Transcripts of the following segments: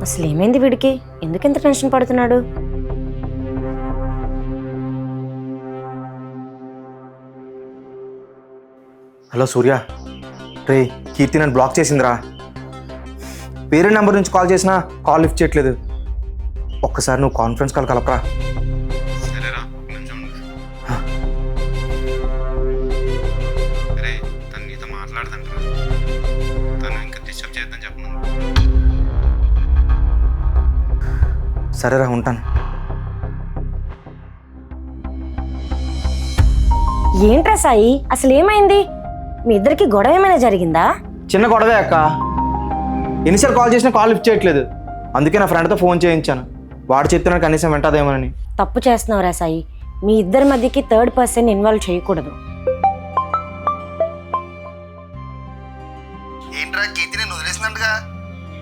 అసలు ఏమైంది వీడికి? ఎందుకు ఇంత టెన్షన్ పడుతున్నాడు? హలో సూర్య, రే కీర్తి నన్ను బ్లాక్ చేసిందిరా. వేరే నెంబర్ నుంచి కాల్ చేసినా కాల్ లిఫ్ట్ చేయట్లేదు. ఒక్కసారి నువ్వు కాన్ఫరెన్స్ కాల్ కలపరా. సరేరా, కొంచెం రే, తను నీతో మాట్లాడదంటరా. తను ఇంకా డిస్టర్బ్ చేద్దాం చెప్పను. సరేరా, ఉంటాను. ఏంట్రా సాయి, అసలు ఏమైంది? మీ ఇద్దరికి గొడవ ఏమైనా జరిగిందా? చిన్న గొడవే అక్క. ఎన్నిసార్లు కాల్ చేసినా కాల్ లిఫ్ట్ చేయట్లేదు. అందుకే నా ఫ్రెండ్తో ఫోన్ చేయించాను. వాడు చెప్తున్నాను కనీసం వింటాదేమోనని. తప్పు చేస్తున్నావురా సాయి. మీ ఇద్దరి మధ్యకి థర్డ్ పర్సన్ ఇన్వాల్వ్ చేయకూడదు. ఏంట్రా కీర్తి నేను వదిలేసినట్టుగా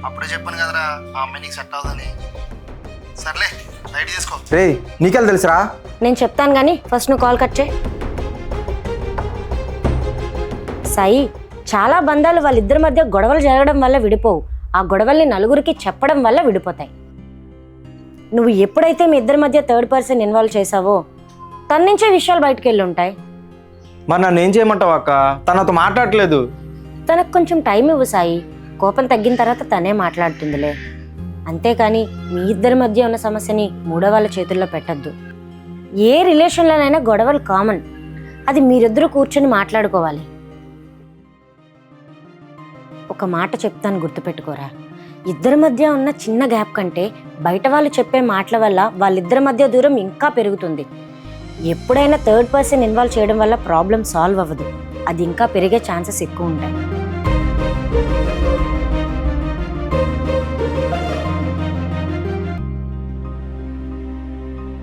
అప్పుడే చెప్పాను కదరా ఆ అమ్మాయి నీకు సెట్ అవుదని. సర్లే లైట్ తీసుకో. రే నీకెళ్ళి తెలుసురా. నేను చెప్తాను కానీ ఫస్ట్ నువ్వు కాల్ కట్ చేయి. సాయి, చాలా బంధాలు వాళ్ళిద్దరి మధ్య గొడవలు జరగడం వల్ల విడిపోవు. ఆ గొడవల్ని నలుగురికి చెప్పడం వల్ల విడిపోతాయి. నువ్వు ఎప్పుడైతే మీ ఇద్దరి మధ్య థర్డ్ పర్సన్ ఇన్వాల్వ్ చేసావో తన నుంచే విషయాలు బయటకు వెళ్ళి ఉంటాయి. మరి నన్ను ఏం చేయమంటావు అక్క? తనతో మాట్లాడట్లేదు. తనకు కొంచెం టైం ఇవ్వు సాయి. కోపం తగ్గిన తర్వాత తనే మాట్లాడుతుందిలే. అంతేకాని మీ ఇద్దరి మధ్య ఉన్న సమస్యని మూడో వాళ్ళ చేతుల్లో పెట్టద్దు. ఏ రిలేషన్లోనైనా గొడవలు కామన్. అది మీరిద్దరూ కూర్చొని మాట్లాడుకోవాలి. ఒక మాట చెప్తాను, గుర్తుపెట్టుకోరా. ఇద్దరి మధ్య ఉన్న చిన్న గ్యాప్ కంటే బయట వాళ్ళు చెప్పే మాటల వల్ల వాళ్ళిద్దరి మధ్య దూరం ఇంకా పెరుగుతుంది. ఎప్పుడైనా థర్డ్ పర్సన్ ఇన్వాల్వ్ చేయడం వల్ల ప్రాబ్లం సాల్వ్ అవ్వదు. అది ఇంకా పెరిగే ఛాన్సెస్ ఎక్కువ ఉంటాయి.